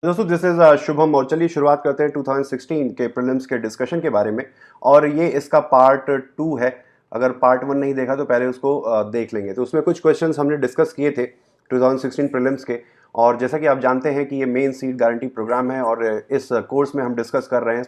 दोस्तों this is Shubham और चलिए शुरुआत करते हैं 2016 के प्रीलिम्स के डिस्कशन के बारे में। और ये इसका पार्ट 2 है। अगर पार्ट 1 नहीं देखा तो पहले उसको देख लेंगे। तो उसमें कुछ क्वेश्चंस हमने डिस्कस किए थे 2016 प्रीलिम्स के। और जैसा कि आप जानते हैं कि ये मेन सीट गारंटी प्रोग्राम है और इस कोर्स में हम डिस्कस कर रहे हैं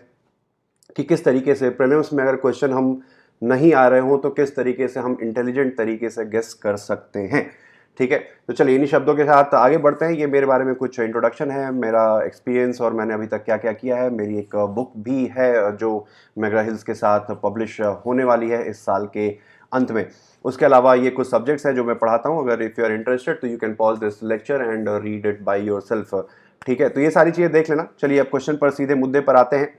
कि किस तरीके से प्रीलिम्स में अगर क्वेश्चन हम नहीं आ रहे हों तो किस तरीके से हम इंटेलिजेंट तरीके से गेस कर सकते हैं। ठीक है, तो चलिए इन्हीं शब्दों के साथ आगे बढ़ते हैं। ये मेरे बारे में कुछ इंट्रोडक्शन है, मेरा एक्सपीरियंस और मैंने अभी तक क्या क्या किया है। मेरी एक बुक भी है जो मैगरा हिल्स के साथ पब्लिश होने वाली है इस साल के अंत में। उसके अलावा ये कुछ सब्जेक्ट्स हैं जो मैं पढ़ाता हूँ। अगर इफ़ यू आर इंटरेस्टेड तो you can pause this lecture and read it by yourself. ठीक है, तो ये सारी चीज़ें देख लेना। चलिए अब क्वेश्चन पर सीधे मुद्दे पर आते हैं।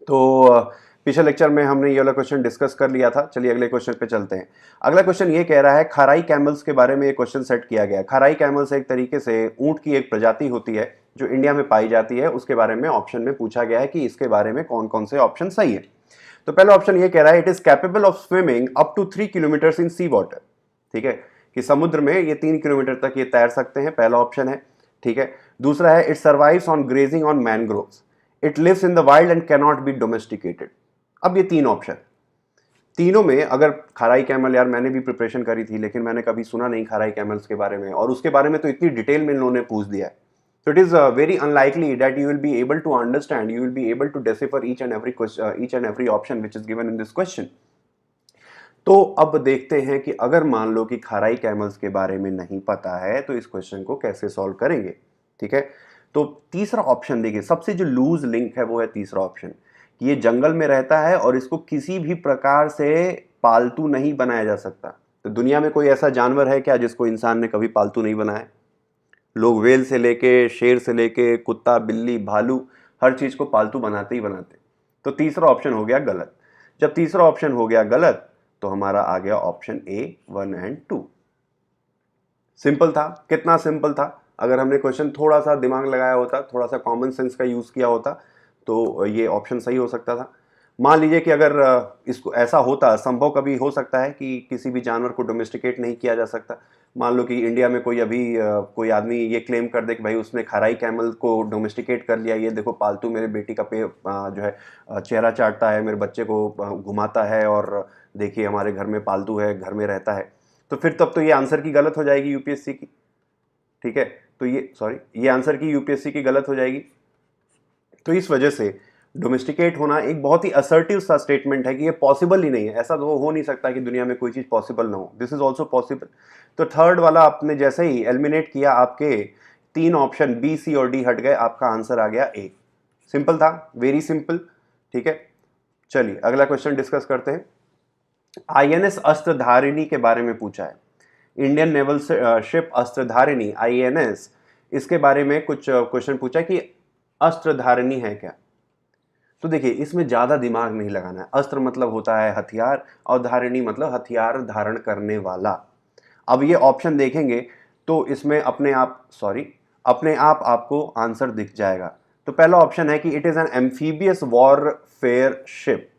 तो पिछले लेक्चर में हमने ये वाला क्वेश्चन डिस्कस कर लिया था। चलिए अगले क्वेश्चन पे चलते हैं। अगला क्वेश्चन ये कह रहा है, खाराई कैमल्स के बारे में ये क्वेश्चन सेट किया गया है। खाराई कैमल्स एक तरीके से ऊंट की एक प्रजाति होती है जो इंडिया में पाई जाती है। उसके बारे में ऑप्शन में पूछा गया है कि इसके बारे में कौन कौन से ऑप्शन सही है। तो पहला ऑप्शन ये कह रहा है, it is capable of swimming up to 3 kilometre in sea water. ठीक है, कि समुद्र में ये 3 किलोमीटर तक ये तैर सकते हैं, पहला ऑप्शन है। ठीक है, दूसरा है, it survives on grazing on mangroves, it lives in the wild and cannot be domesticated. अब ये तीन ऑप्शन, तीनों में अगर खाराई कैमल, यार मैंने भी प्रिपरेशन करी थी लेकिन मैंने कभी सुना नहीं खाराई कैमल्स के बारे में, और उसके बारे में तो इतनी डिटेल में इन लोगों ने पूछ दिया है। So it is very unlikely that you will be able to understand, you will be able to decipher each and every question, each and every option which is given in this question. तो अब देखते हैं कि अगर मान लो कि खाराई camels के बारे में नहीं पता है तो इस क्वेश्चन को कैसे सॉल्व करेंगे। ठीक है, तो तीसरा ऑप्शन देखिए, सबसे जो लूज लिंक है वो है तीसरा ऑप्शन, कि ये जंगल में रहता है और इसको किसी भी प्रकार से पालतू नहीं बनाया जा सकता। तो दुनिया में कोई ऐसा जानवर है क्या जिसको इंसान ने कभी पालतू नहीं बनाया? लोग वेल से लेके, शेर से लेके, कुत्ता, बिल्ली, भालू, हर चीज को पालतू बनाते ही बनाते। तो तीसरा ऑप्शन हो गया गलत। जब तीसरा ऑप्शन हो गया गलत तो हमारा आ गया ऑप्शन ए 1 एंड 2। सिंपल था, कितना सिंपल था। अगर हमने क्वेश्चन थोड़ा सा दिमाग लगाया होता, थोड़ा सा कॉमन सेंस का यूज किया होता तो ये ऑप्शन सही हो सकता था। मान लीजिए कि अगर इसको ऐसा होता, संभव कभी हो सकता है कि किसी भी जानवर को डोमेस्टिकेट नहीं किया जा सकता। मान लो कि इंडिया में कोई अभी कोई आदमी ये क्लेम कर दे कि भाई उसने खाराई कैमल को डोमेस्टिकेट कर लिया, ये देखो पालतू मेरे बेटी का जो है चेहरा चाटता है, मेरे बच्चे को घुमाता है, और देखिए हमारे घर में पालतू है, घर में रहता है। तो फिर तब तो ये आंसर की गलत हो जाएगी यूपीएससी की। ठीक है, तो ये आंसर की यूपीएससी की गलत हो जाएगी। तो इस वजह से डोमेस्टिकेट होना एक बहुत ही असर्टिव सा स्टेटमेंट है कि ये पॉसिबल ही नहीं है। ऐसा तो हो नहीं सकता कि दुनिया में कोई चीज पॉसिबल ना हो। This is also possible. तो थर्ड वाला आपने जैसे ही एलिमिनेट किया, आपके तीन ऑप्शन बी, सी और डी हट गए, आपका आंसर आ गया ए। सिंपल था, वेरी सिंपल। ठीक है, चलिए अगला क्वेश्चन डिस्कस करते हैं। आईएनएस अस्त्रधारिणी के बारे में पूछा है। इंडियन नेवल शिप अस्त्रधारिणी, आईएनएस, इसके बारे में कुछ क्वेश्चन पूछा कि अस्त्रधारिणी है क्या। तो देखिए इसमें ज्यादा दिमाग नहीं लगाना है। अस्त्र मतलब होता है हथियार और धारिणी मतलब हथियार धारण करने वाला। अब ये ऑप्शन देखेंगे तो इसमें अपने आप आपको आंसर दिख जाएगा। तो पहला ऑप्शन है कि it is an amphibious warfare ship.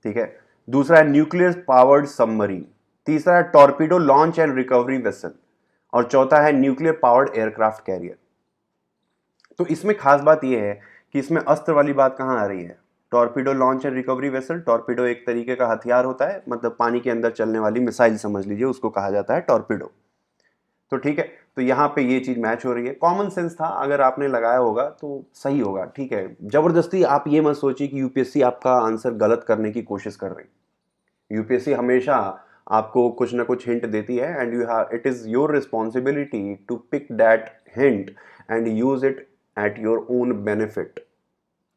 ठीक है, दूसरा है न्यूक्लियर पावर्ड सबमरीन, तीसरा है torpedo launch and recovery vessel, और चौथा है न्यूक्लियर पावर्ड एयरक्राफ्ट कैरियर। तो इसमें खास बात यह है कि इसमें अस्त्र वाली बात कहां आ रही है। Torpedo launch and recovery vessel, torpedo एक तरीके का हथियार होता है, मतलब पानी के अंदर चलने वाली मिसाइल समझ लीजिए, उसको कहा जाता है टॉर्पीडो। तो ठीक है, तो यहां पे ये चीज मैच हो रही है। कॉमन सेंस था, अगर आपने लगाया होगा तो सही होगा। ठीक है, जबरदस्ती आप ये मत सोचिए कि यूपीएससी आपका आंसर गलत करने की कोशिश कर रही है। यूपीएससी हमेशा आपको कुछ ना कुछ हिंट देती है and it is your responsibility to pick that hint and use it at your own benefit.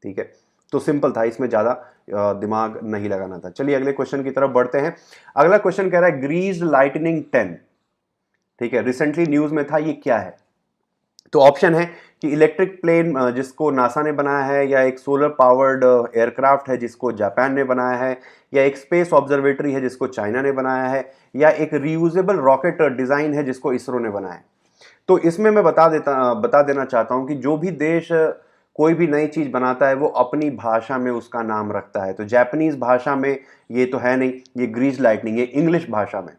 ठीक है, तो सिंपल था, इसमें ज्यादा दिमाग नहीं लगाना था। चलिए अगले क्वेश्चन की तरफ बढ़ते हैं। अगला क्वेश्चन कह रहा है ग्रीज लाइटनिंग 10। ठीक है, रिसेंटली न्यूज में था, ये क्या है। तो ऑप्शन है कि इलेक्ट्रिक प्लेन जिसको नासा ने बनाया है, या एक सोलर पावर्ड एयरक्राफ्ट है जिसको जापान ने बनाया है, या एक स्पेस ऑब्जर्वेटरी है जिसको चाइना ने बनाया है, या एक रियूजेबल रॉकेट डिजाइन है जिसको इसरो ने बनाया है। तो इसमें मैं बता देना चाहता हूं कि जो भी देश कोई भी नई चीज बनाता है वो अपनी भाषा में उसका नाम रखता है। तो जापानीज भाषा में ये तो है नहीं, ये ग्रीज लाइटनिंग, ये इंग्लिश भाषा में।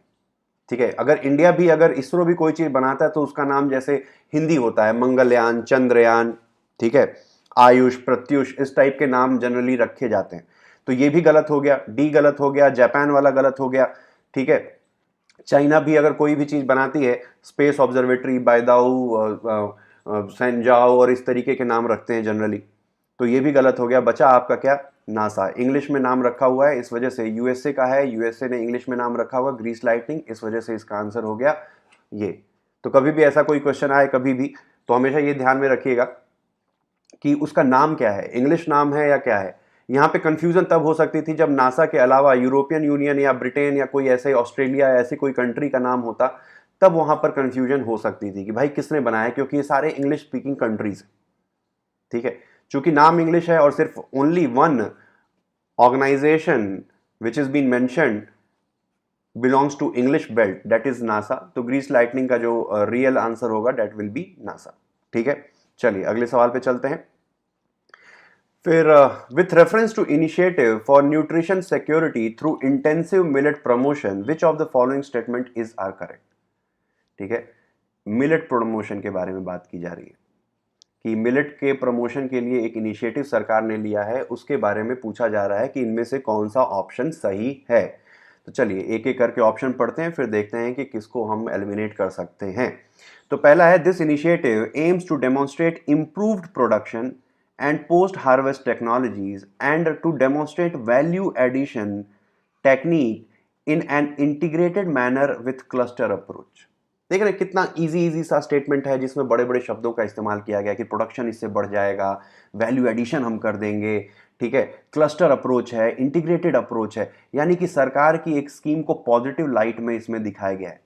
ठीक है, अगर इंडिया भी, अगर इसरो भी कोई चीज बनाता है तो उसका नाम जैसे हिंदी होता है, मंगलयान, चंद्रयान, ठीक है, आयुष, प्रत्युष, इस टाइप के नाम जनरली रखे जाते हैं। तो ये भी गलत हो गया, डी गलत हो गया, जापान वाला गलत हो गया, ठीक है। चाइना भी अगर कोई भी चीज बनाती है, स्पेस ऑब्जर्वेटरी, बायदाऊ, सेंजाओ और इस तरीके के नाम रखते हैं जनरली, तो ये भी गलत हो गया। बचा आपका क्या, नासा। इंग्लिश में नाम रखा हुआ है, इस वजह से यूएसए का है, यूएसए ने इंग्लिश में नाम रखा हुआ ग्रीस लाइटनिंग, इस वजह से इसका आंसर हो गया ये। तो कभी भी ऐसा कोई क्वेश्चन आए कभी भी, तो हमेशा ये ध्यान में रखिएगा कि उसका नाम क्या है, इंग्लिश नाम है या क्या है। यहाँ पे कंफ्यूजन तब हो सकती थी जब नासा के अलावा यूरोपियन यूनियन या ब्रिटेन या कोई ऐसे ऑस्ट्रेलिया या ऐसी कोई कंट्री का नाम होता, तब वहां पर कंफ्यूजन हो सकती थी कि भाई किसने बनाया, क्योंकि ये सारे इंग्लिश स्पीकिंग कंट्रीज, ठीक है। चूंकि नाम इंग्लिश है और सिर्फ only one organisation which is been mentioned belongs to English belt, that is NASA, तो ग्रीस लाइटनिंग का जो रियल आंसर होगा दैट विल बी नासा, ठीक है। चलिए अगले सवाल पे चलते हैं। फिर with reference to initiative for nutrition security through intensive millet promotion, which of the following statement is are correct, ठीक है। मिलेट प्रमोशन के बारे में बात की जा रही है कि मिलेट के प्रमोशन के लिए एक इनिशिएटिव सरकार ने लिया है, उसके बारे में पूछा जा रहा है कि इनमें से कौन सा ऑप्शन सही है। तो चलिए एक एक करके ऑप्शन पढ़ते हैं, फिर देखते हैं कि किसको हम एलिमिनेट कर सकते हैं। तो पहला है, this initiative aims to demonstrate improved production and post harvest technologies and to demonstrate value addition technique in an integrated manner with cluster approach. देख रहे हैं कितना इजी सा स्टेटमेंट है जिसमें बड़े बड़े शब्दों का इस्तेमाल किया गया कि प्रोडक्शन इससे बढ़ जाएगा, वैल्यू एडिशन हम कर देंगे, ठीक है, क्लस्टर अप्रोच है, इंटीग्रेटेड अप्रोच है, यानी कि सरकार की एक स्कीम को पॉजिटिव लाइट में इसमें दिखाया गया है,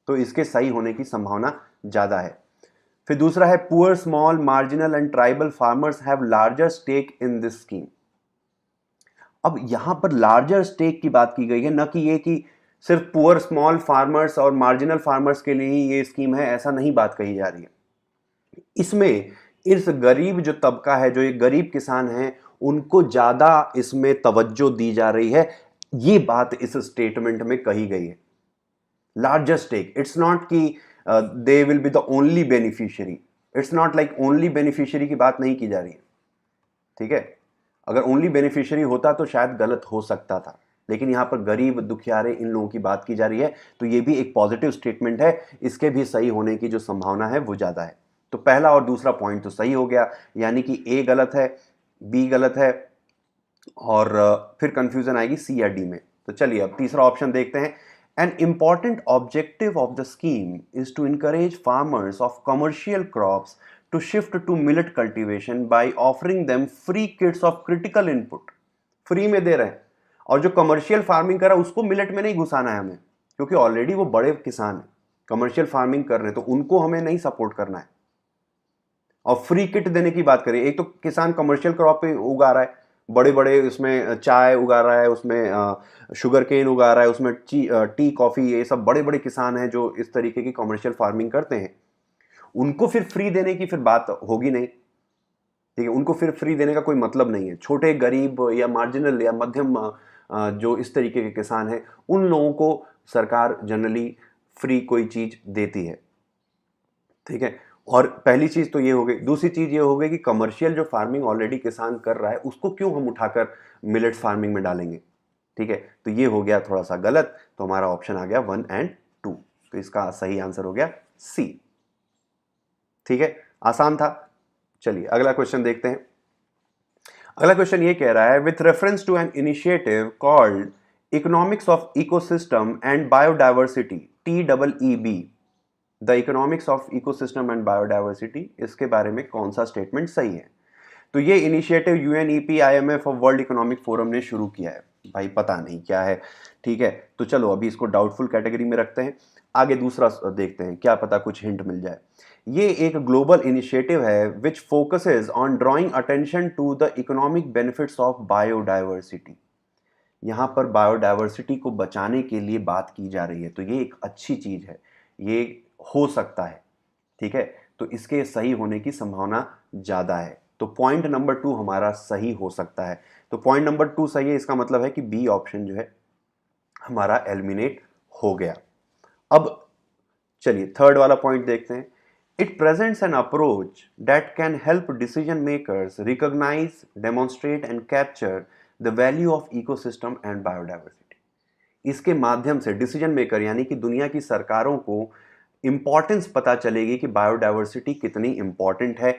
तो इसके सही होने की संभावना ज्यादा है। फिर दूसरा है, poor small marginal and tribal farmers have larger stake in this scheme. अब यहां पर लार्जर स्टेक की बात की गई है, न कि ये कि सिर्फ पुअर स्मॉल फार्मर्स और मार्जिनल फार्मर्स के लिए ही ये स्कीम है, ऐसा नहीं बात कही जा रही है। इसमें इस गरीब जो तबका है, जो ये गरीब किसान हैं, उनको ज्यादा इसमें तवज्जो दी जा रही है, ये बात इस स्टेटमेंट में कही गई है। लार्जर स्टेक, इट्स नॉट कि they will be the only beneficiary, it's not like only beneficiary की बात नहीं की जा रही है, ठीक है। अगर ओनली बेनिफिशियरी होता तो शायद गलत हो सकता था, लेकिन यहां पर गरीब दुखियारे इन लोगों की बात की जा रही है, तो ये भी एक पॉजिटिव स्टेटमेंट है, इसके भी सही होने की जो संभावना है वो ज्यादा है। तो पहला और दूसरा पॉइंट तो सही हो गया, यानी कि ए गलत है, बी गलत है, और फिर कंफ्यूजन आएगी सी या डी में। तो चलिए अब तीसरा ऑप्शन देखते हैं। An important objective of the scheme is to encourage farmers of commercial crops to shift to millet cultivation by offering them free kits of critical input। Free में दे रहे हैं, और जो कमर्शियल फार्मिंग कर रहा है उसको मिलेट में नहीं घुसाना है हमें, क्योंकि ऑलरेडी वो बड़े किसान हैं, कमर्शियल फार्मिंग कर रहे हैं, तो उनको हमें नहीं सपोर्ट करना है। और फ्री किट देने की बात करें, एक तो किसान कमर्शियल क्रॉप पे उगा रहा है, बड़े बड़े उसमें चाय उगा रहा है, उसमें शुगर केन उगा रहा है, उसमें टी कॉफी, ये सब बड़े बड़े किसान हैं जो इस तरीके की कमर्शियल फार्मिंग करते हैं। उनको फिर फ्री देने की फिर बात होगी नहीं, ठीक है, उनको फिर फ्री देने का कोई मतलब नहीं है। छोटे गरीब या मार्जिनल या मध्यम जो इस तरीके के किसान हैं, उन लोगों को सरकार जनरली फ्री कोई चीज देती है, ठीक है। और पहली चीज तो ये हो गई। दूसरी चीज ये हो गई कि कमर्शियल जो फार्मिंग ऑलरेडी किसान कर रहा है उसको क्यों हम उठाकर मिलेट्स फार्मिंग में डालेंगे, ठीक है। तो ये हो गया थोड़ा सा गलत, तो हमारा ऑप्शन आ गया 1 एंड 2, तो इसका सही आंसर हो गया सी, ठीक है, आसान था। चलिए अगला क्वेश्चन देखते हैं। अगला क्वेश्चन ये कह रहा है, with reference to an initiative called economics of ecosystem and biodiversity, TEEB, the economics of ecosystem and biodiversity, इसके बारे में कौन सा स्टेटमेंट सही है। तो ये इनिशिएटिव UNEP, IMF और वर्ल्ड इकोनॉमिक फोरम ने शुरू किया है, भाई पता नहीं क्या है, ठीक है। तो चलो अभी इसको डाउटफुल कैटेगरी में रखते हैं, आगे दूसरा देखते हैं, क्या पता कुछ हिंट मिल जाए। ये एक ग्लोबल इनिशिएटिव है which focuses on drawing attention to the economic benefits of biodiversity. यहाँ पर बायोडाइवर्सिटी को बचाने के लिए बात की जा रही है, तो ये एक अच्छी चीज है, ये हो सकता है, ठीक है। तो इसके सही होने की संभावना ज्यादा है, तो पॉइंट नंबर 2 हमारा सही हो सकता है। तो पॉइंट नंबर 2 सही है, इसका मतलब है कि बी ऑप्शन जो है हमारा एलिमिनेट हो गया। अब चलिए थर्ड वाला पॉइंट देखते हैं। It presents an approach that can help decision makers recognise, demonstrate and capture the value of ecosystem and biodiversity. इसके माध्यम से डिसीजन मेकर यानी कि दुनिया की सरकारों को इंपॉर्टेंस पता चलेगी कि बायोडाइवर्सिटी कितनी इंपॉर्टेंट है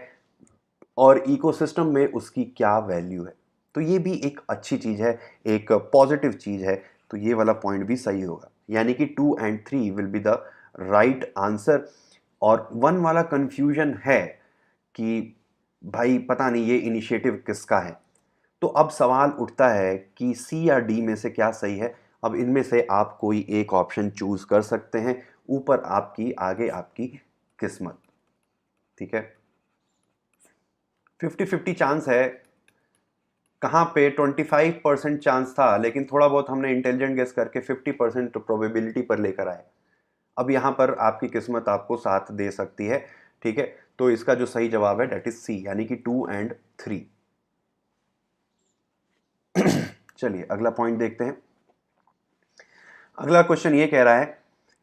और इकोसिस्टम में उसकी क्या वैल्यू है। तो ये भी एक अच्छी चीज़ है, एक पॉजिटिव चीज़ है। तो ये वाला पॉइंट भी सही होगा, यानी कि 2 and 3 will be the right answer. और 1 वाला कंफ्यूजन है कि भाई पता नहीं ये इनिशिएटिव किसका है। तो अब सवाल उठता है कि सी या डी में से क्या सही है। अब इनमें से आप कोई एक ऑप्शन चूज कर सकते हैं, ऊपर आपकी, आगे आपकी किस्मत। ठीक है, 50-50 चांस है। कहाँ पे 25% चांस था, लेकिन थोड़ा बहुत हमने इंटेलिजेंट गेस करके 50% प्रोबेबिलिटी पर लेकर आए। अब यहाँ पर आपकी किस्मत आपको साथ दे सकती है। ठीक है, तो इसका जो सही जवाब है डेट इज सी, यानी कि 2 एंड 3। चलिए अगला पॉइंट देखते हैं। अगला क्वेश्चन ये कह रहा है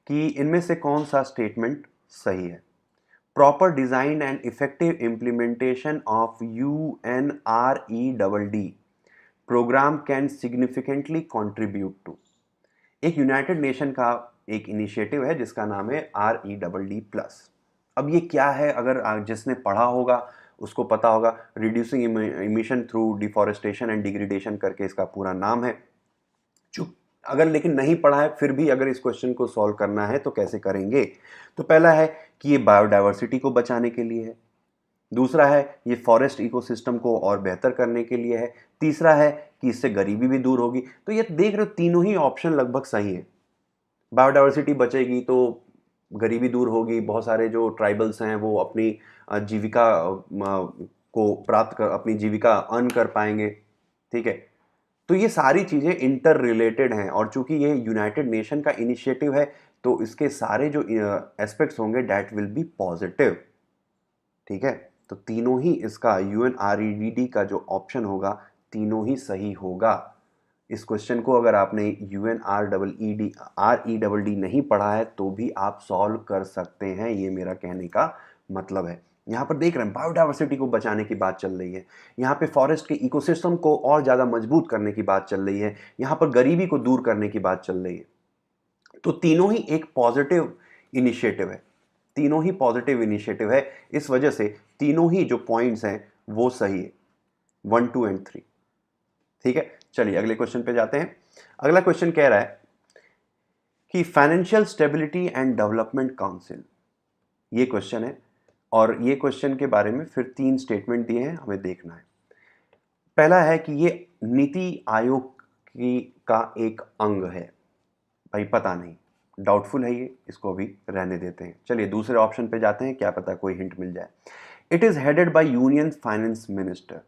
कि इनमें से कौन सा स्टेटमेंट सही है। Proper design and effective implementation of UNREDD programme can significantly contribute to. एक यूनाइटेड नेशन का एक इनिशिएटिव है जिसका नाम है REDD+। अब ये क्या है, अगर जिसने पढ़ा होगा उसको पता होगा। Reducing emission through deforestation and degradation करके इसका पूरा नाम है। अगर लेकिन नहीं पढ़ा है फिर भी अगर इस क्वेश्चन को सॉल्व करना है तो कैसे करेंगे। तो पहला है कि ये बायोडाइवर्सिटी को बचाने के लिए है। दूसरा है ये फॉरेस्ट इकोसिस्टम को और बेहतर करने के लिए है। तीसरा है कि इससे गरीबी भी दूर होगी। तो ये देख रहे हो तीनों ही ऑप्शन लगभग सही है। बायोडाइवर्सिटी बचेगी तो गरीबी दूर होगी, बहुत सारे जो ट्राइबल्स हैं वो अपनी जीविका को प्राप्त कर, अपनी जीविका अर्न कर पाएंगे। ठीक है, तो ये सारी चीज़ें इंटर रिलेटेड हैं और चूंकि ये यूनाइटेड नेशन का इनिशिएटिव है तो इसके सारे जो एस्पेक्ट्स होंगे डैट विल बी पॉजिटिव। ठीक है, तो तीनों ही इसका UNREDD का जो ऑप्शन होगा तीनों ही सही होगा। इस क्वेश्चन को अगर आपने REDD नहीं पढ़ा है तो भी आप सॉल्व कर सकते हैं, ये मेरा कहने का मतलब है। यहाँ पर देख रहे हैं बायोडाइवर्सिटी को बचाने की बात चल रही है, यहाँ पे फॉरेस्ट के इकोसिस्टम को और ज़्यादा मजबूत करने की बात चल रही है, यहाँ पर गरीबी को दूर करने की बात चल रही है। तो तीनों ही एक पॉजिटिव इनिशिएटिव है, तीनों ही पॉजिटिव इनिशिएटिव है। इस वजह से तीनों ही जो पॉइंट्स हैं वो सही है, 1, 2 एंड 3। ठीक है, चलिए अगले क्वेश्चन पे जाते हैं। अगला क्वेश्चन कह रहा है कि financial stability and development council, ये क्वेश्चन है और ये क्वेश्चन के बारे में फिर 3 स्टेटमेंट दिए हैं, हमें देखना है। पहला है कि ये नीति आयोग का एक अंग है। भाई पता नहीं, डाउटफुल है ये, इसको अभी रहने देते हैं। चलिए दूसरे ऑप्शन पे जाते हैं, क्या पता कोई हिंट मिल जाए। It is headed by union finance minister.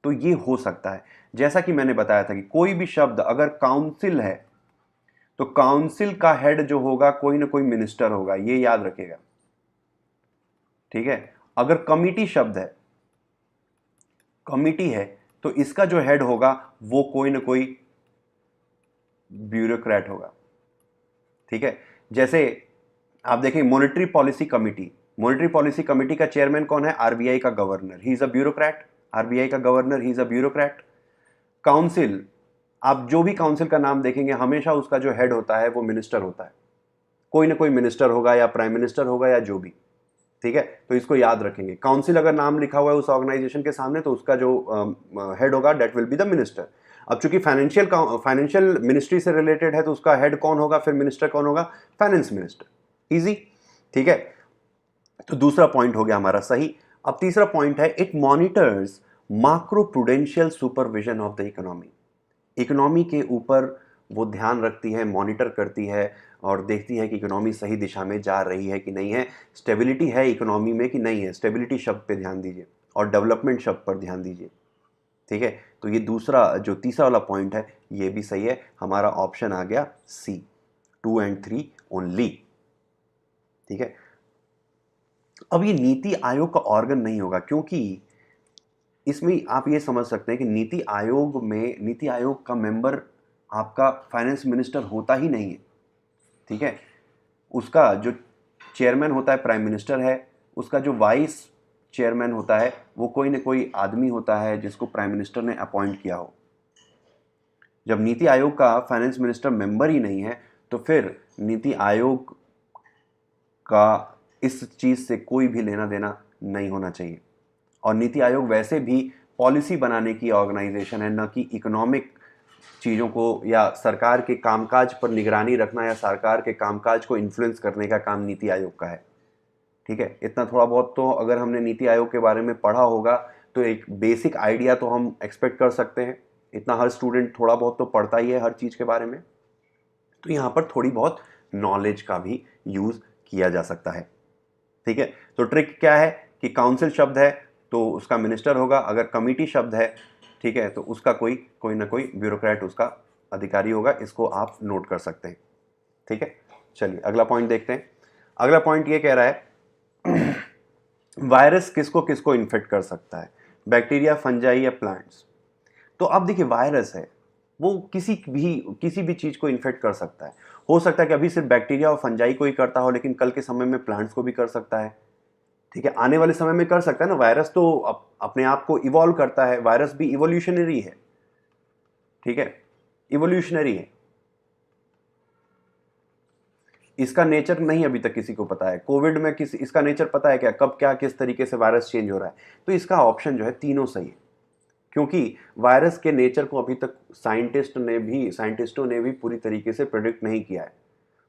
तो ये हो सकता है, जैसा कि मैंने बताया था कि कोई भी शब्द अगर काउंसिल है तो काउंसिल का हेड जो होगा कोई ना कोई मिनिस्टर होगा, ये याद रखेगा। ठीक है, अगर कमिटी शब्द है, कमिटी है, तो इसका जो हेड होगा वो कोई ना कोई ब्यूरोक्रेट होगा। ठीक है, जैसे आप देखें monetary policy committee, monetary policy committee का चेयरमैन कौन है? आरबीआई का governor, he is a bureaucrat. RBI का governor, he is a bureaucrat. Council, आप जो भी काउंसिल का नाम देखेंगे हमेशा उसका जो हेड होता है वो मिनिस्टर होता है, कोई ना कोई मिनिस्टर होगा या प्राइम मिनिस्टर होगा या जो भी। ठीक है, तो इसको याद रखेंगे। काउंसिल अगर नाम लिखा हुआ है उस ऑर्गेनाइजेशन के सामने तो उसका जो हेड होगा that will be the minister. अब चूंकि फाइनेंशियल मिनिस्ट्री से रिलेटेड है तो उसका हेड कौन होगा, फिर मिनिस्टर कौन होगा? Finance minister. इजी। ठीक है, तो दूसरा पॉइंट हो गया हमारा सही। अब तीसरा पॉइंट है it monitors macro prudential supervision of the economy. Economy के ऊपर वो ध्यान रखती है, मॉनिटर करती है और देखती है कि इकोनॉमी सही दिशा में जा रही है कि नहीं है, स्टेबिलिटी है इकोनॉमी में कि नहीं है। स्टेबिलिटी शब्द पे ध्यान दीजिए और डेवलपमेंट शब्द पर ध्यान दीजिए। ठीक है, तो ये दूसरा जो तीसरा वाला पॉइंट है ये भी सही है। हमारा ऑप्शन आ गया सी, 2 एंड 3 ओनली। ठीक है, अब ये नीति आयोग का ऑर्गन नहीं होगा क्योंकि इसमें आप ये समझ सकते हैं कि नीति आयोग का मेंबर आपका फाइनेंस मिनिस्टर होता ही नहीं है। ठीक है, उसका जो चेयरमैन होता है प्राइम मिनिस्टर है, उसका जो वाइस चेयरमैन होता है वो कोई ना कोई आदमी होता है जिसको प्राइम मिनिस्टर ने अपॉइंट किया हो। जब नीति आयोग का फाइनेंस मिनिस्टर मेंबर ही नहीं है तो फिर नीति आयोग का इस चीज़ से कोई भी लेना देना नहीं होना चाहिए। और नीति आयोग वैसे भी पॉलिसी बनाने की ऑर्गेनाइजेशन है, न कि इकोनॉमिक चीज़ों को या सरकार के कामकाज पर निगरानी रखना या सरकार के कामकाज को इन्फ्लुएंस करने का काम नीति आयोग का है। ठीक है, इतना थोड़ा बहुत तो अगर हमने नीति आयोग के बारे में पढ़ा होगा तो एक बेसिक आइडिया तो हम एक्सपेक्ट कर सकते हैं। इतना हर स्टूडेंट थोड़ा बहुत तो पढ़ता ही है हर चीज़ के बारे में, तो यहाँ पर थोड़ी बहुत नॉलेज का भी यूज़ किया जा सकता है। ठीक है, तो ट्रिक क्या है कि काउंसिल शब्द है तो उसका मिनिस्टर होगा, अगर कमिटी शब्द है, ठीक है, तो उसका कोई ना कोई ब्यूरोक्रेट उसका अधिकारी होगा। इसको आप नोट कर सकते हैं। ठीक है, चलिए अगला पॉइंट देखते हैं। अगला पॉइंट ये कह रहा है वायरस किसको किसको इन्फेक्ट कर सकता है, बैक्टीरिया, फंजाई या प्लांट्स। तो अब देखिए वायरस है वो किसी भी चीज को इन्फेक्ट कर सकता है। हो सकता है कि अभी सिर्फ बैक्टीरिया और फंजाई को ही करता हो, लेकिन कल के समय में प्लांट्स को भी कर सकता है। ठीक है, आने वाले समय में कर सकता है ना। वायरस तो अपने आप को इवॉल्व करता है, वायरस भी इवोल्यूशनरी है। ठीक है, इवोल्यूशनरी है। इसका नेचर नहीं अभी तक किसी को पता है। कोविड में इसका नेचर पता है क्या, कब क्या किस तरीके से वायरस चेंज हो रहा है। तो इसका ऑप्शन जो है तीनों सही है, क्योंकि वायरस के नेचर को अभी तक साइंटिस्टों ने भी पूरी तरीके से प्रेडिक्ट नहीं किया है।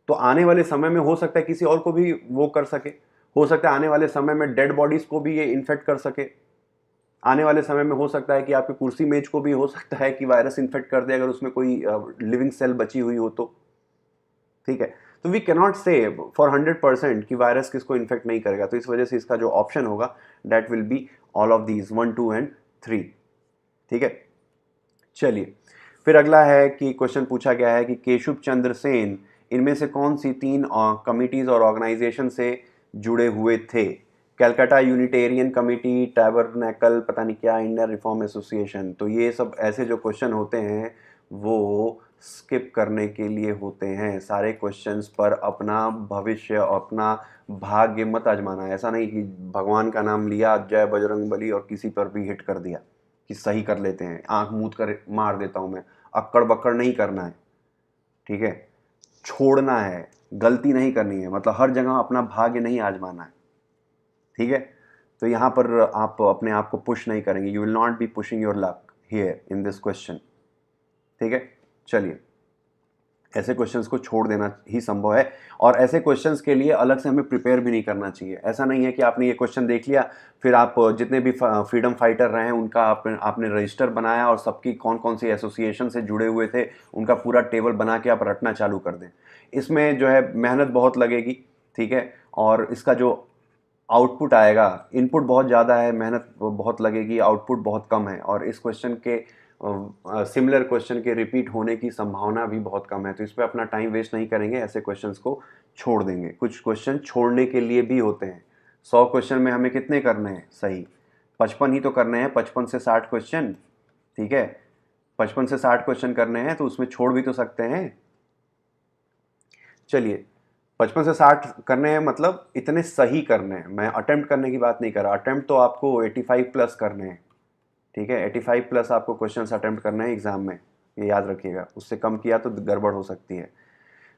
तो आने वाले समय में हो सकता है किसी और को भी वो कर सके। हो सकता है आने वाले समय में डेड बॉडीज को भी ये इन्फेक्ट कर सके। आने वाले समय में हो सकता है कि आपकी कुर्सी मेज को भी हो सकता है कि वायरस इन्फेक्ट कर दे, अगर उसमें कोई लिविंग सेल बची हुई हो तो। ठीक है, तो वी कैनॉट से फॉर 100% कि वायरस किसको इन्फेक्ट नहीं करेगा। तो इस वजह से इसका जो ऑप्शन होगा that will be all of these 1, 2 and 3। ठीक है, चलिए फिर अगला है कि क्वेश्चन पूछा गया है कि केशव चंद्र सेन इनमें से कौन सी 3 कमिटीज और ऑर्गेनाइजेशन से जुड़े हुए थे। कैलकाटा यूनिटेरियन कमिटी, टैबरनेकल, पता नहीं क्या, इंडियन रिफॉर्म एसोसिएशन। तो ये सब ऐसे जो क्वेश्चन होते हैं वो स्किप करने के लिए होते हैं। सारे क्वेश्चंस पर अपना भविष्य, अपना भाग्य मत आजमाना। ऐसा नहीं कि भगवान का नाम लिया, जय बजरंगबली, और किसी पर भी हिट कर दिया कि सही कर लेते हैं, आंख मूंद कर मार देता हूं मैं। अक्कड़ बक्कड़ नहीं करना है। ठीक है, छोड़ना है, गलती नहीं करनी है, मतलब हर जगह अपना भाग्य नहीं आजमाना है। ठीक है, तो यहाँ पर आप अपने आप को पुश नहीं करेंगे। You will not be pushing your luck here in this question. ठीक है, चलिए ऐसे क्वेश्चंस को छोड़ देना ही संभव है, और ऐसे क्वेश्चंस के लिए अलग से हमें प्रिपेयर भी नहीं करना चाहिए। ऐसा नहीं है कि आपने ये क्वेश्चन देख लिया, फिर आप जितने भी फ्रीडम फाइटर रहे हैं उनका आपने रजिस्टर बनाया और सबकी कौन कौन सी एसोसिएशन से जुड़े हुए थे उनका पूरा टेबल बना के आप रटना चालू कर दें। इसमें जो है मेहनत बहुत लगेगी। ठीक है, और इसका जो आउटपुट आएगा, इनपुट बहुत ज़्यादा है, मेहनत बहुत लगेगी, आउटपुट बहुत कम है, और इस क्वेश्चन के सिमिलर क्वेश्चन के रिपीट होने की संभावना भी बहुत कम है। तो इस पर अपना टाइम वेस्ट नहीं करेंगे, ऐसे क्वेश्चंस को छोड़ देंगे। कुछ क्वेश्चन छोड़ने के लिए भी होते हैं। 100 क्वेश्चन में हमें कितने करने हैं, सही 55 ही तो करने हैं, 55 से 60 क्वेश्चन। ठीक है, 55 से 60 क्वेश्चन करने हैं, तो उसमें छोड़ भी तो सकते हैं। चलिए 55 से 60 करने हैं, मतलब इतने सही करने हैं। मैं अटेम्प्ट करने की बात नहीं कर रहा, अटेम्प्ट तो आपको 85 प्लस करने हैं। ठीक है, 85 प्लस आपको क्वेश्चंस अटेम्प्ट करना है एग्जाम में, ये याद रखिएगा। उससे कम किया तो गड़बड़ हो सकती है।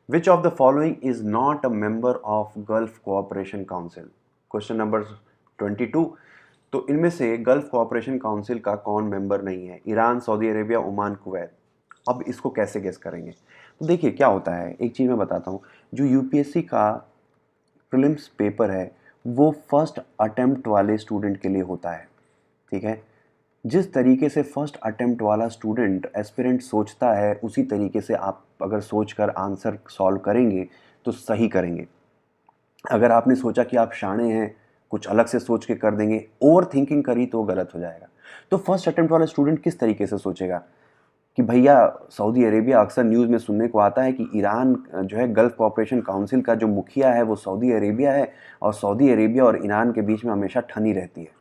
विच of the following is not a member of gulf cooperation council, question number 22। तो इनमें से गल्फ कोऑपरेशन काउंसिल का कौन मेंबर नहीं है, Iran, Saudi Arabia, Oman, Kuwait. अब इसको कैसे गेस करेंगे, तो देखिए क्या होता है, एक चीज़ मैं बताता हूँ। जो यूपीएससी का प्रीलिम्स पेपर है वो फर्स्ट अटेम्प्ट वाले स्टूडेंट के लिए होता है। ठीक है, जिस तरीके से फर्स्ट अटेम्प्ट वाला स्टूडेंट एस्पिरेंट सोचता है उसी तरीके से आप अगर सोचकर आंसर सॉल्व करेंगे तो सही करेंगे। अगर आपने सोचा कि आप शाणे हैं, कुछ अलग से सोच के कर देंगे, ओवर थिंकिंग करी तो गलत हो जाएगा। तो फर्स्ट अटेम्प्ट वाला स्टूडेंट किस तरीके से सोचेगा कि भैया सऊदी अरेबिया, अक्सर न्यूज़ में सुनने को आता है कि ईरान जो है गल्फ कोऑपरेशन काउंसिल का जो मुखिया है वो सऊदी अरेबिया है, और सऊदी अरेबिया और ईरान के बीच में हमेशा ठनी रहती है।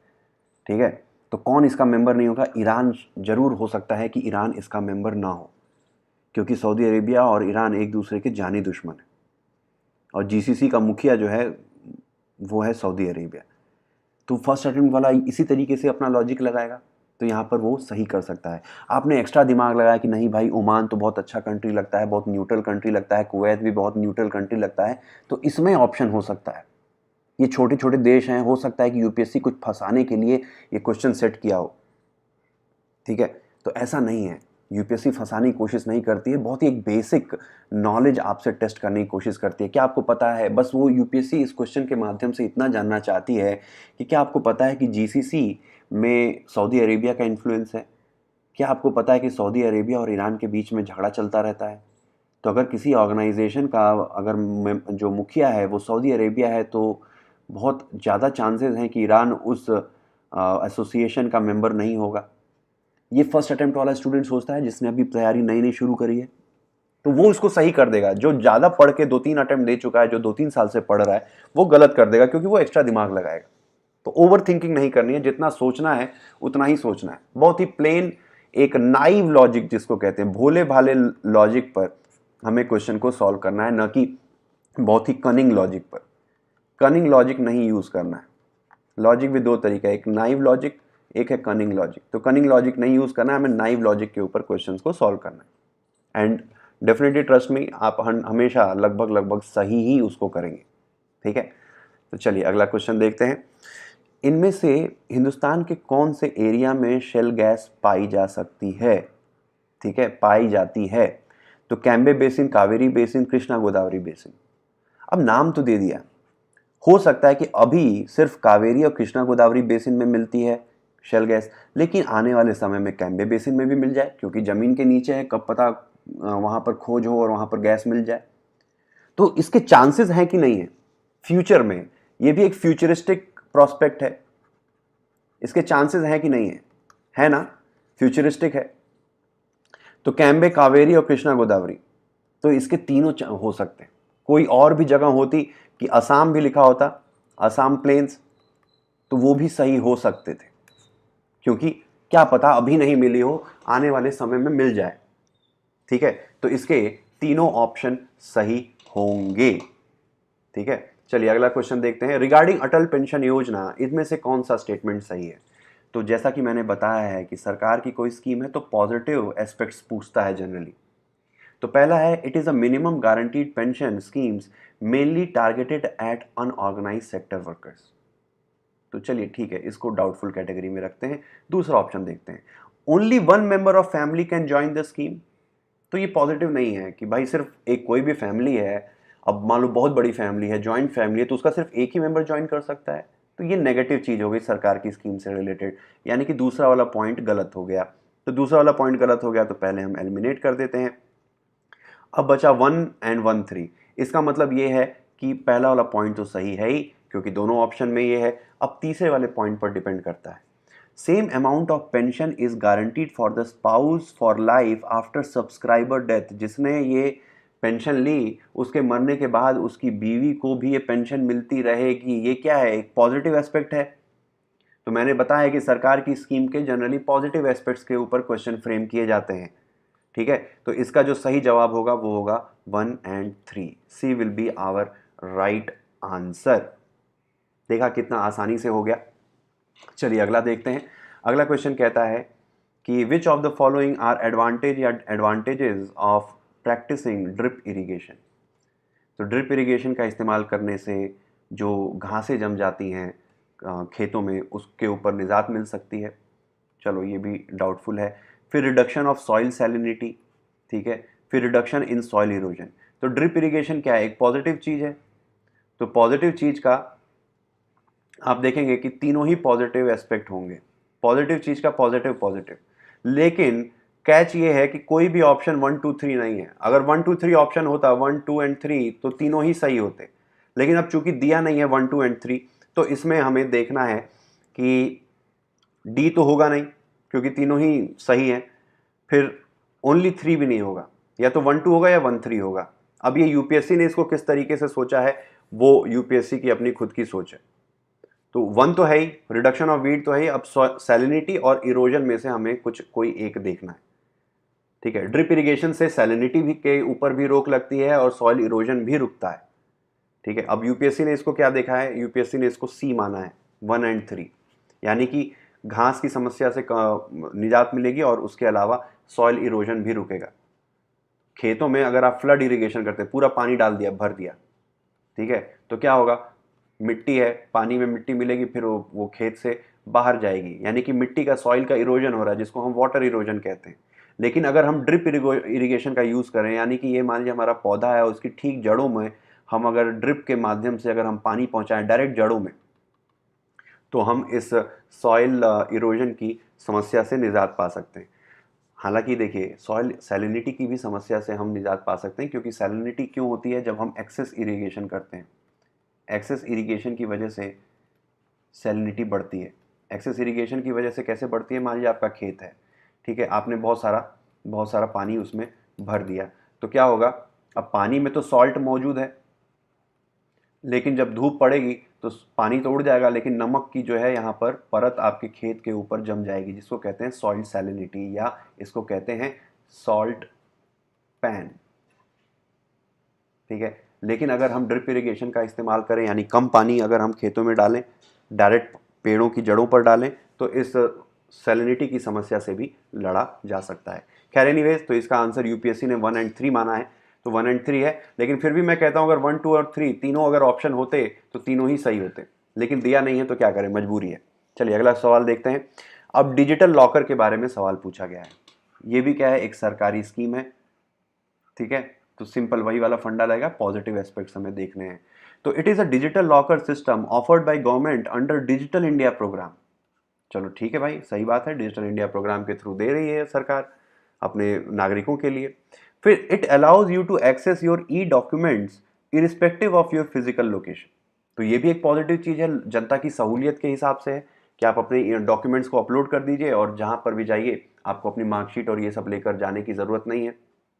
ठीक है, तो कौन इसका मेंबर नहीं होगा, ईरान जरूर हो सकता है कि ईरान इसका मेंबर ना हो, क्योंकि सऊदी अरेबिया और ईरान एक दूसरे के जानी दुश्मन है। और जीसीसी का मुखिया जो है वो है सऊदी अरेबिया। तो फर्स्ट अटेम्प्ट वाला इसी तरीके से अपना लॉजिक लगाएगा, तो यहाँ पर वो सही कर सकता है। आपने एक्स्ट्रा दिमाग लगाया कि नहीं भाई ओमान तो बहुत अच्छा कंट्री लगता है, बहुत न्यूट्रल कंट्री लगता है, कुवैत भी बहुत न्यूट्रल कंट्री लगता है, तो इसमें ऑप्शन हो सकता है। ये छोटे छोटे देश हैं, हो सकता है कि यूपीएससी कुछ फंसाने के लिए ये क्वेश्चन सेट किया हो, ठीक है। तो ऐसा नहीं है, यूपीएससी फंसाने की कोशिश नहीं करती है, बहुत ही एक बेसिक नॉलेज आपसे टेस्ट करने की कोशिश करती है। क्या आपको पता है, बस वो यूपीएससी इस क्वेश्चन के माध्यम से इतना जानना चाहती है कि क्या आपको पता है कि जीसीसी में सऊदी अरेबिया का इन्फ्लुएंस है? क्या आपको पता है कि सऊदी अरेबिया और ईरान के बीच में झगड़ा चलता रहता है? तो अगर किसी ऑर्गेनाइजेशन का अगर जो मुखिया है वो सऊदी अरेबिया है, तो बहुत ज़्यादा चांसेस हैं कि ईरान उस एसोसिएशन का मेंबर नहीं होगा। ये फर्स्ट अटेम्प्ट वाला स्टूडेंट सोचता है जिसने अभी तैयारी नई नई शुरू करी है, तो वो इसको सही कर देगा। जो ज़्यादा पढ़ के 2-3 अटेम्प्ट दे चुका है, जो 2-3 साल से पढ़ रहा है, वो गलत कर देगा, क्योंकि वो एक्स्ट्रा दिमाग लगाएगा। तो ओवर थिंकिंग नहीं करनी है, जितना सोचना है उतना ही सोचना है। बहुत ही प्लेन एक नाइव लॉजिक जिसको कहते हैं, भोले भाले लॉजिक पर हमें क्वेश्चन को सॉल्व करना है, न कि बहुत ही कनिंग लॉजिक पर। कनिंग लॉजिक नहीं यूज करना है। लॉजिक भी दो तरीका है, एक नाइव लॉजिक, एक है कनिंग लॉजिक। तो कनिंग लॉजिक नहीं यूज करना है, हमें नाइव लॉजिक के ऊपर क्वेश्चंस को सॉल्व करना है। एंड डेफिनेटली ट्रस्ट मी, आप हमेशा लगभग लगभग सही ही उसको करेंगे, ठीक है। तो चलिए अगला क्वेश्चन देखते हैं। इनमें से हिंदुस्तान के कौन से एरिया में शेल गैस पाई जा सकती है? ठीक है, पाई जाती है। तो Cambay basin, Kaveri basin, Krishna Godavari basin. अब नाम तो दे दिया, हो सकता है कि अभी सिर्फ कावेरी और कृष्णा गोदावरी बेसिन में मिलती है शेल गैस, लेकिन आने वाले समय में कैम्बे बेसिन में भी मिल जाए, क्योंकि जमीन के नीचे है, कब पता वहां पर खोज हो और वहां पर गैस मिल जाए। तो इसके चांसेस हैं कि नहीं है फ्यूचर में? ये भी एक फ्यूचरिस्टिक प्रोस्पेक्ट है, इसके चांसेस हैं कि नहीं है ना? फ्यूचरिस्टिक है। तो कैम्बे, कावेरी और कृष्णा गोदावरी, तो इसके तीनों हो सकते हैं। कोई और भी जगह होती कि असम भी लिखा होता, असम प्लेन्स, तो वो भी सही हो सकते थे, क्योंकि क्या पता अभी नहीं मिली हो, आने वाले समय में मिल जाए, ठीक है। तो इसके तीनों ऑप्शन सही होंगे, ठीक है। चलिए अगला क्वेश्चन देखते हैं। रिगार्डिंग अटल पेंशन योजना, इनमें से कौन सा स्टेटमेंट सही है? तो जैसा कि मैंने बताया है कि सरकार की कोई स्कीम है तो पॉजिटिव एस्पेक्ट्स पूछता है जनरली। तो पहला है, it is a minimum guaranteed pension schemes mainly targeted eight unorganised sector workers. तो चलिए ठीक है, इसको डाउटफुल कैटेगरी में रखते हैं। दूसरा ऑप्शन देखते हैं, only one member of family can join the scheme. तो ये पॉजिटिव नहीं है कि भाई सिर्फ एक कोई भी फैमिली है, अब मान लो बहुत बड़ी फैमिली है, ज्वाइंट फैमिली है, तो उसका सिर्फ एक ही मेंबर ज्वाइन कर सकता है। तो ये नेगेटिव चीज हो गई सरकार की स्कीम से रिलेटेड, यानी कि दूसरा वाला पॉइंट गलत हो गया। तो दूसरा वाला पॉइंट गलत हो गया, तो पहले हम एलिमिनेट कर देते हैं। अब बचा 1 एंड 1 3। इसका मतलब ये है कि पहला वाला पॉइंट तो सही है ही, क्योंकि दोनों ऑप्शन में ये है। अब तीसरे वाले पॉइंट पर डिपेंड करता है। Same amount of pension is guaranteed for the spouse for life after subscriber death. जिसने ये पेंशन ली, उसके मरने के बाद उसकी बीवी को भी ये पेंशन मिलती रहेगी। ये क्या है, एक पॉजिटिव एस्पेक्ट है। तो मैंने बताया कि सरकार की स्कीम के जनरली पॉजिटिव एस्पेक्ट्स के ऊपर क्वेश्चन फ्रेम किए जाते हैं, ठीक है। तो इसका जो सही जवाब होगा वो होगा 1 and 3। C will be our right answer. देखा कितना आसानी से हो गया। चलिए अगला देखते हैं। अगला क्वेश्चन कहता है कि which of the following are advantage या advantages of practising drip irrigation. तो ड्रिप इरिगेशन का इस्तेमाल करने से जो घासें जम जाती हैं खेतों में, उसके ऊपर निजात मिल सकती है। चलो ये भी डाउटफुल है। फिर रिडक्शन ऑफ सॉइल सैलिनिटी, ठीक है। फिर रिडक्शन इन सॉइल इरोजन। तो ड्रिप इरिगेशन क्या है, एक पॉजिटिव चीज़ है। तो पॉजिटिव चीज़ का आप देखेंगे कि तीनों ही पॉजिटिव एस्पेक्ट होंगे। पॉजिटिव चीज़ का पॉजिटिव पॉजिटिव, लेकिन कैच ये है कि कोई भी ऑप्शन 1 2 3 नहीं है। अगर 1 2 3 ऑप्शन होता, 1 2 एंड 3, तो तीनों ही सही होते। लेकिन अब चूंकि दिया नहीं है 1 2 एंड 3, तो इसमें हमें देखना है कि डी तो होगा नहीं, क्योंकि तीनों ही सही हैं। फिर ओनली 3 भी नहीं होगा, या तो 1 2 होगा या 1 3 होगा। अब ये यूपीएससी ने इसको किस तरीके से सोचा है, वो यूपीएससी की अपनी खुद की सोच है। तो 1 तो है ही, रिडक्शन ऑफ वीट तो है ही। अब सैलिनिटी और इरोजन में से हमें कोई एक देखना है, ठीक है। ड्रिप इरिगेशन से सैलिनिटी भी के ऊपर भी रोक लगती है और सॉइल इरोजन भी रुकता है। ठीक है, अब यूपीएससी ने इसको क्या देखा है, यूपीएससी ने इसको सी माना है 1 और 3, यानी कि घास की समस्या से निजात मिलेगी और उसके अलावा सॉइल इरोजन भी रुकेगा। खेतों में अगर आप फ्लड इरिगेशन करते हैं, पूरा पानी डाल दिया, भर दिया, ठीक है, तो क्या होगा, मिट्टी है, पानी में मिट्टी मिलेगी, फिर वो खेत से बाहर जाएगी, यानी कि मिट्टी का, सॉइल का इरोजन हो रहा है, जिसको हम वाटर इरोजन कहते हैं। लेकिन अगर हम ड्रिप इरिगेशन का यूज़ करें, यानी कि ये मान लीजिए हमारा पौधा है, उसकी ठीक जड़ों में हम अगर ड्रिप के माध्यम से अगर हम पानी पहुंचाएं डायरेक्ट जड़ों में, तो हम इस सॉइल इरोजन की समस्या से निजात पा सकते हैं। हालांकि देखिए, सॉइल सैलिनिटी की भी समस्या से हम निजात पा सकते हैं, क्योंकि सैलिनिटी क्यों होती है, जब हम एक्सेस इरिगेशन करते हैं, एक्सेस इरिगेशन की वजह से सैलिनिटी बढ़ती है। एक्सेस इरिगेशन की वजह से कैसे बढ़ती है, मान लीजिए आपका खेत है, ठीक है, आपने बहुत सारा पानी उसमें भर दिया, तो क्या होगा, अब पानी में तो सॉल्ट मौजूद है, लेकिन जब धूप पड़ेगी तो पानी तो उड़ जाएगा, लेकिन नमक की जो है यहाँ पर परत आपके खेत के ऊपर जम जाएगी, जिसको कहते हैं सॉइल सैलिनिटी, या इसको कहते हैं सॉल्ट पैन, ठीक है। लेकिन अगर हम ड्रिप इरिगेशन का इस्तेमाल करें, यानी कम पानी अगर हम खेतों में डालें, डायरेक्ट पेड़ों की जड़ों पर डालें, तो इस सैलिनिटी की समस्या से भी लड़ा जा सकता है। खैर एनीवेज, तो इसका आंसर यूपीएससी ने 1 और 3 माना है, तो 1 और 3 है। लेकिन फिर भी मैं कहता हूं, अगर 1, 2 और 3 तीनों अगर ऑप्शन होते तो तीनों ही सही होते, लेकिन दिया नहीं है तो क्या करें, मजबूरी है। चलिए अगला सवाल देखते हैं। अब डिजिटल लॉकर के बारे में सवाल पूछा गया है। ये भी क्या है, एक सरकारी स्कीम है, ठीक है, तो सिंपल वही वाला फंडा लगेगा, पॉजिटिव एस्पेक्ट्स हमें देखने हैं। तो it is a digital locker system offered by government under Digital India programme. चलो ठीक है भाई, सही बात है, डिजिटल इंडिया प्रोग्राम के थ्रू दे रही है सरकार अपने नागरिकों के लिए। फिर it allows you to access your e documents irrespective of your physical location. तो ये भी एक पॉजिटिव चीज़ है, जनता की सहूलियत के हिसाब से है कि आप अपने डॉक्यूमेंट्स को अपलोड कर दीजिए और जहां पर भी जाइए आपको अपनी मार्कशीट और ये सब लेकर जाने की ज़रूरत नहीं है।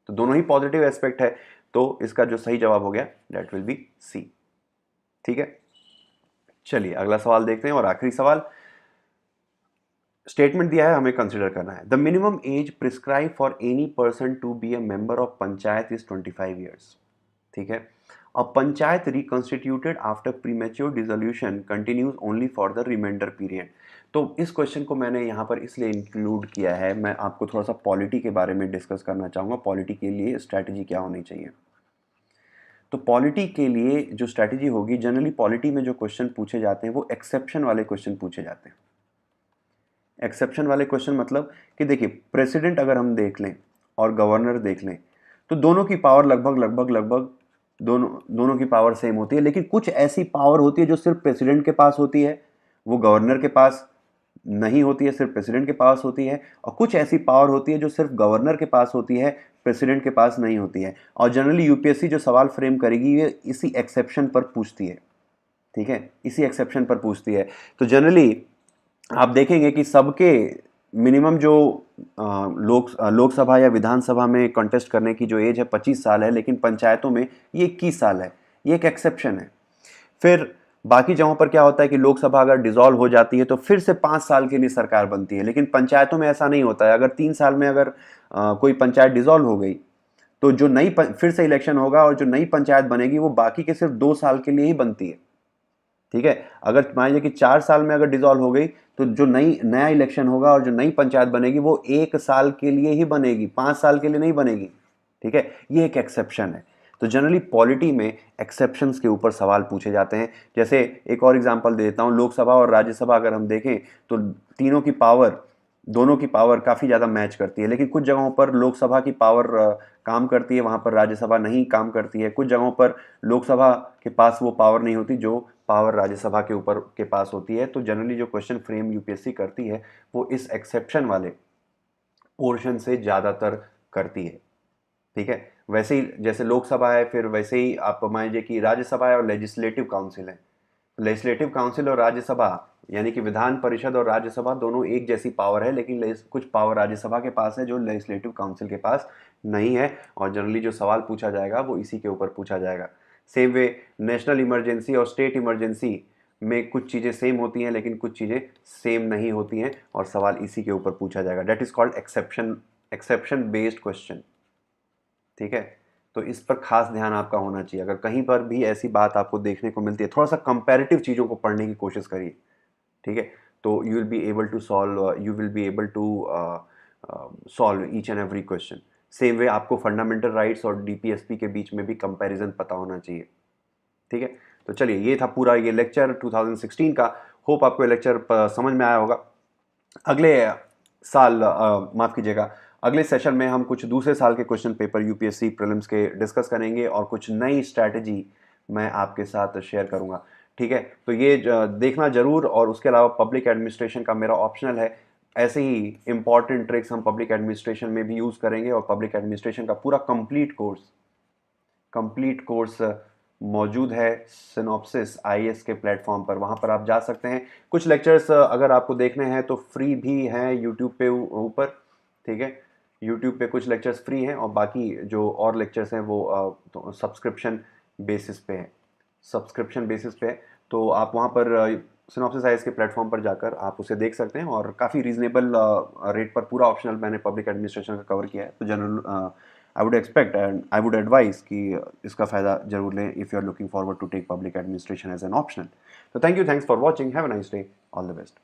तो दोनों ही पॉजिटिव एस्पेक्ट है, तो इसका जो सही जवाब हो गया दैट विल बी सी, ठीक है। चलिए अगला सवाल देखते हैं, और आखिरी सवाल। स्टेटमेंट दिया है, हमें कंसिडर करना है। The minimum age prescribe for any person to be a member of panchayat is 25 years, ठीक है। A panchayat reconstituted after premature dissolution continues only for the reminder period. तो इस क्वेश्चन को मैंने यहाँ पर इसलिए इंक्लूड किया है, मैं आपको थोड़ा सा पॉलिटी के बारे में डिस्कस करना चाहूँगा, पॉलिटी के लिए स्ट्रैटेजी क्या होनी चाहिए। तो पॉलिटी के लिए जो स्ट्रैटेजी होगी, जनरली पॉलिटी में जो क्वेश्चन पूछे जाते हैं वो एक्सेप्शन वाले क्वेश्चन पूछे जाते हैं। एक्सेप्शन वाले क्वेश्चन मतलब कि देखिए, प्रेसिडेंट अगर हम देख लें और गवर्नर देख लें, तो दोनों की पावर लगभग दोनों की पावर सेम होती है, लेकिन कुछ ऐसी पावर होती है जो सिर्फ प्रेसिडेंट के पास होती है, वो गवर्नर के पास नहीं होती है, सिर्फ प्रेसिडेंट के पास होती है। और कुछ ऐसी पावर होती है जो सिर्फ गवर्नर के पास होती है, प्रेसिडेंट के पास नहीं होती है। और जनरली यूपीएससी जो सवाल फ्रेम करेगी ये इसी एक्सेप्शन पर पूछती है, ठीक है, इसी एक्सेप्शन पर पूछती है। तो जनरली आप देखेंगे कि सबके मिनिमम जो लोकसभा या विधानसभा में कंटेस्ट करने की जो एज है 25 साल है, लेकिन पंचायतों में ये 21 साल है, ये एक एक्सेप्शन है। फिर बाकी जगहों पर क्या होता है कि लोकसभा अगर डिसॉल्व हो जाती है तो फिर से 5 साल के लिए सरकार बनती है, लेकिन पंचायतों में ऐसा नहीं होता है। अगर 3 साल में अगर कोई पंचायत डिसॉल्व हो गई तो जो नई फिर से इलेक्शन होगा और जो नई पंचायत बनेगी वो बाकी के सिर्फ 2 साल के लिए ही बनती है, ठीक है। अगर मान लीजिए कि 4 साल में अगर डिसॉल्व हो गई तो जो नया इलेक्शन होगा और जो नई पंचायत बनेगी वो 1 साल के लिए ही बनेगी, 5 साल के लिए नहीं बनेगी, ठीक है। ये एक एक्सेप्शन है। तो जनरली पॉलिटी में एक्सेप्शंस के ऊपर सवाल पूछे जाते हैं। जैसे एक और एग्जांपल दे देता हूँ, लोकसभा और राज्यसभा अगर हम देखें तो तीनों की पावर, दोनों की पावर काफ़ी ज़्यादा मैच करती है, लेकिन कुछ जगहों पर लोकसभा की पावर काम करती है, वहाँ पर राज्यसभा नहीं काम करती है। कुछ जगहों पर लोकसभा के पास वो पावर नहीं होती जो पावर राज्यसभा के ऊपर के पास होती है। तो जनरली जो क्वेश्चन फ्रेम यूपीएससी करती है वो इस एक्सेप्शन वाले पोर्शन से ज़्यादातर करती है, ठीक है। वैसे ही जैसे लोकसभा है, फिर वैसे ही आप मान लीजिए कि राज्यसभा है और लेजिस्लेटिव काउंसिल है। लेजिस्लेटिव काउंसिल और राज्यसभा यानी कि विधान परिषद और राज्यसभा दोनों एक जैसी पावर है, लेकिन कुछ पावर राज्यसभा के पास है जो लेजिस्लेटिव काउंसिल के पास नहीं है। और जनरली जो सवाल पूछा जाएगा वो इसी के ऊपर पूछा जाएगा। सेम वे नेशनल इमरजेंसी और स्टेट इमरजेंसी में कुछ चीज़ें सेम होती हैं, लेकिन कुछ चीज़ें सेम नहीं होती हैं, और सवाल इसी के ऊपर पूछा जाएगा। That is called exception based question, ठीक है। तो इस पर खास ध्यान आपका होना चाहिए। अगर कहीं पर भी ऐसी बात आपको देखने को मिलती है, थोड़ा सा कंपैरेटिव चीज़ों को पढ़ने की कोशिश करिए, ठीक है। तो you will be able to solve each and every question. Same way आपको फंडामेंटल राइट्स और डीपीएसपी के बीच में भी कंपैरिजन पता होना चाहिए, ठीक है। तो चलिए, ये था पूरा ये लेक्चर 2016 का। होप आपको ये लेक्चर समझ में आया होगा। अगले साल माफ़ कीजिएगा, अगले सेशन में हम कुछ दूसरे साल के क्वेश्चन पेपर यूपीएससी प्रीलिम्स के डिस्कस करेंगे और कुछ नई स्ट्रैटेजी मैं आपके साथ शेयर करूंगा, ठीक है। तो ये देखना जरूर। और उसके अलावा पब्लिक एडमिनिस्ट्रेशन का मेरा ऑप्शनल है, ऐसे ही इंपॉर्टेंट ट्रिक्स हम पब्लिक एडमिनिस्ट्रेशन में भी यूज़ करेंगे। और पब्लिक एडमिनिस्ट्रेशन का पूरा कंप्लीट कोर्स मौजूद है सिनॉप्सिस आईएएस के प्लेटफॉर्म पर, वहाँ पर आप जा सकते हैं। कुछ लेक्चर्स अगर आपको देखने हैं तो फ्री भी हैं यूट्यूब पे ऊपर, ठीक है। यूट्यूब पे कुछ लेक्चर्स फ्री हैं और बाकी जो और लेक्चर्स हैं वो तो सब्सक्रिप्शन बेसिस पे है। तो आप वहाँ पर सिनॉप्सिस आईएएस के प्लेटफॉर्म पर जाकर आप उसे देख सकते हैं और काफ़ी रीजनेबल रेट पर पूरा ऑप्शनल मैंने पब्लिक एडमिनिस्ट्रेशन का कवर किया है। तो general I would expect and I would advise कि इसका फ़ायदा जरूर लें if you are looking forward to take public administration as an optional. तो thanks for watching, have a nice day, all the best.